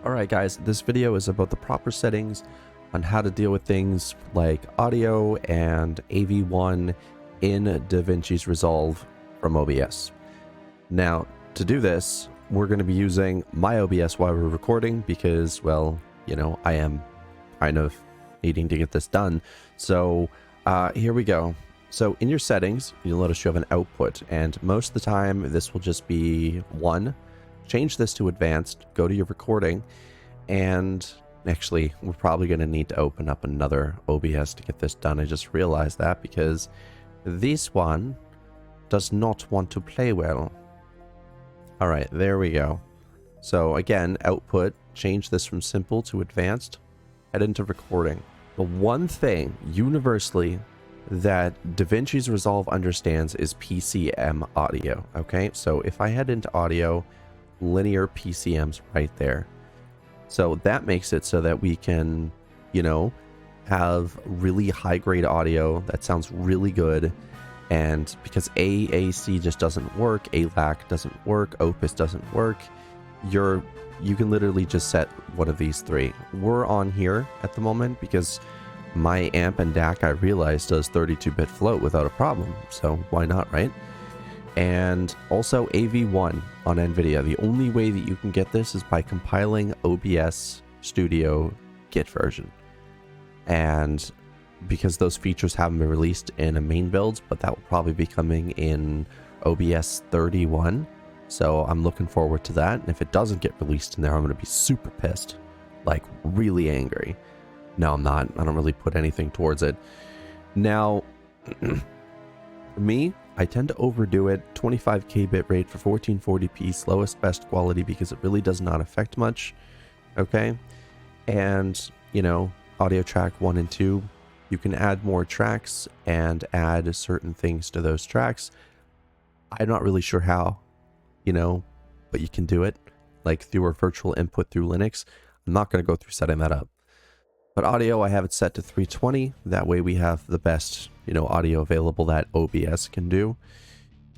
Alright guys, this video is about the proper settings on how to deal with things like audio and AV1 in Davinci's Resolve from OBS. Now, to do this, we're going to be using my OBS while we're recording because, well, you know, I am kind of needing to get this done. So, here we go. So, in your settings, you'll notice you have an output, and most of the time, this will just be 1. Change this to advanced, go to your recording, and actually we're probably going to need to open up another OBS to get this done. I just realized that because this one does not want to play well. Alright, there we go. So again, output, change this from simple to advanced, head into recording. The one thing universally that Davinci's Resolve understands is PCM audio, okay? So if I head into audio, linear PCMs right there. So that makes it so that we can, you know, have really high grade audio that sounds really good. And because AAC just doesn't work, ALAC doesn't work, Opus doesn't work, you can literally just set one of these three. We're on here at the moment because my amp and DAC, I realized, does 32-bit float without a problem. So why not, right? And also AV1 on NVIDIA. The only way that you can get this is by compiling OBS Studio Git version. And because those features haven't been released in a main build, but that will probably be coming in OBS 31. So I'm looking forward to that. And if it doesn't get released in there, I'm going to be super pissed. Like, really angry. No, I'm not. I don't really put anything towards it. Now, for me, I tend to overdo it. 25k bitrate for 1440p, slowest best quality, because it really does not affect much. Okay? And, you know, audio track 1 and 2, you can add more tracks and add certain things to those tracks. I'm not really sure how, you know, but you can do it, like through a virtual input through Linux. I'm not going to go through setting that up. But audio, I have it set to 320. That way we have the best, you know, audio available that OBS can do.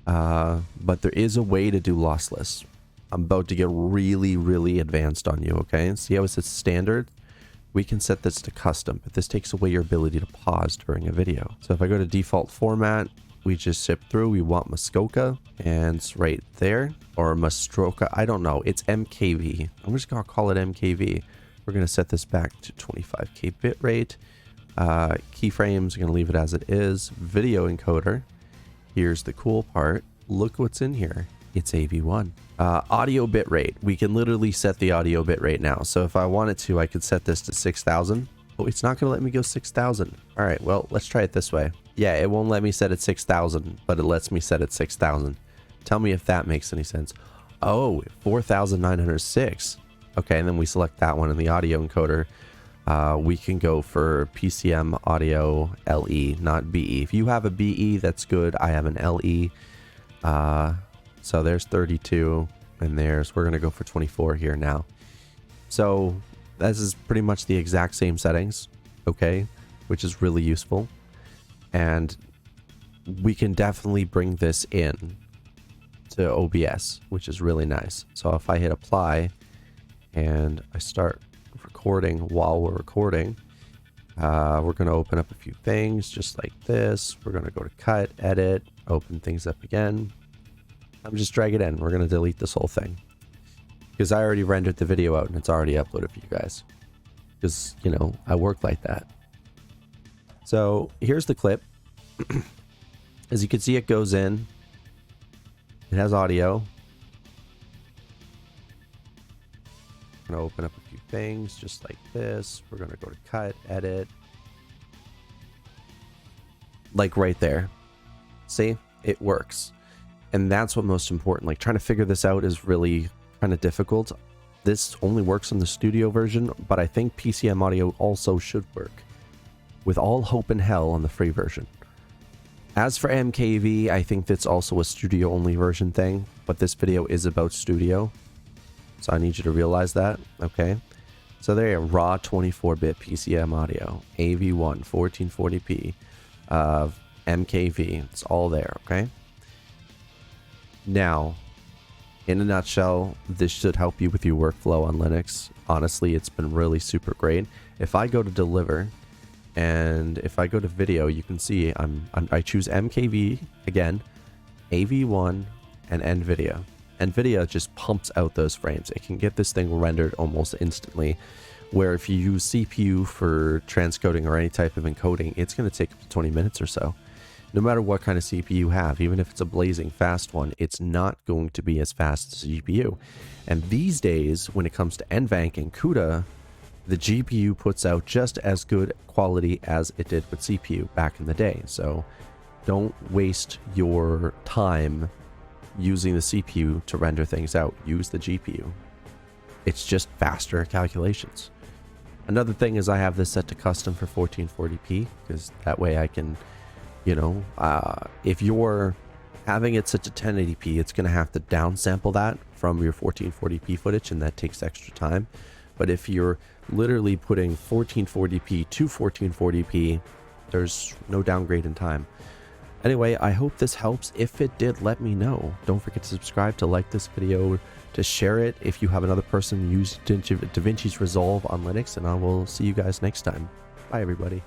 But there is a way to do lossless. I'm about to get really, really advanced on you, okay? See how it says standard? We can set this to custom, but this takes away your ability to pause during a video. So if I go to default format, we just zip through. We want Muskoka, and it's right there. Or Mustroka, I don't know. It's MKV. I'm just going to call it MKV. We're going to set this back to 25k bitrate. Keyframes, we're going to leave it as it is. Video encoder. Here's the cool part. Look what's in here. It's AV1. Audio bitrate. We can literally set the audio bitrate now. So if I wanted to, I could set this to 6,000. Oh, it's not going to let me go 6,000. All right, well, let's try it this way. Yeah, it won't let me set it 6,000, but it lets me set it 6,000. Tell me if that makes any sense. Oh, 4,906. Okay, and then we select that one in the audio encoder. We can go for PCM audio LE, not BE. If you have a BE, that's good. I have an LE. So there's 32, and we're going to go for 24 here now. So this is pretty much the exact same settings, okay, which is really useful. And we can definitely bring this in to OBS, which is really nice. So if I hit apply, and I start recording while we're recording, we're going to open up a few things just like this. We're going to go to cut, edit, open things up again. I'm just drag it in. We're going to delete this whole thing because I already rendered the video out and it's already uploaded for you guys because, you know, I work like that. So here's the clip. As you can see, it goes in. It has audio. Going to open up a few things just like this. We're going to go to cut, edit. Like right there. See? It works. And that's what most important. Like trying to figure this out is really kind of difficult. This only works on the studio version, but I think PCM audio also should work. With all hope in hell on the free version. As for MKV, I think that's also a studio only version thing, but this video is about studio. So I need you to realize that, okay? So there you go, raw 24-bit PCM audio, AV1, 1440p, MKV, it's all there, okay? Now, In a nutshell, this should help you with your workflow on Linux. Honestly, it's been really super great. If I go to deliver and if I go to video, you can see I choose MKV again, AV1, and NVIDIA. NVIDIA just pumps out those frames. It can get this thing rendered almost instantly, where if you use CPU for transcoding or any type of encoding, it's going to take up to 20 minutes or so. No matter what kind of CPU you have, even if it's a blazing fast one, it's not going to be as fast as a GPU. And these days, when it comes to NVENC and CUDA, the GPU puts out just as good quality as it did with CPU back in the day. So don't waste your time using the CPU to render things out. Use the GPU. It's just faster calculations. Another thing is I have this set to custom for 1440p, because that way I can, if you're having it set to 1080p, it's going to have to downsample that from your 1440p footage, and that takes extra time. But if you're literally putting 1440p to 1440p, there's no downgrade in time. Anyway, I hope this helps. If it did, let me know. Don't forget to subscribe, to like this video, to share it if you have another person use Davinci's Resolve on Linux, and I will see you guys next time. Bye, everybody.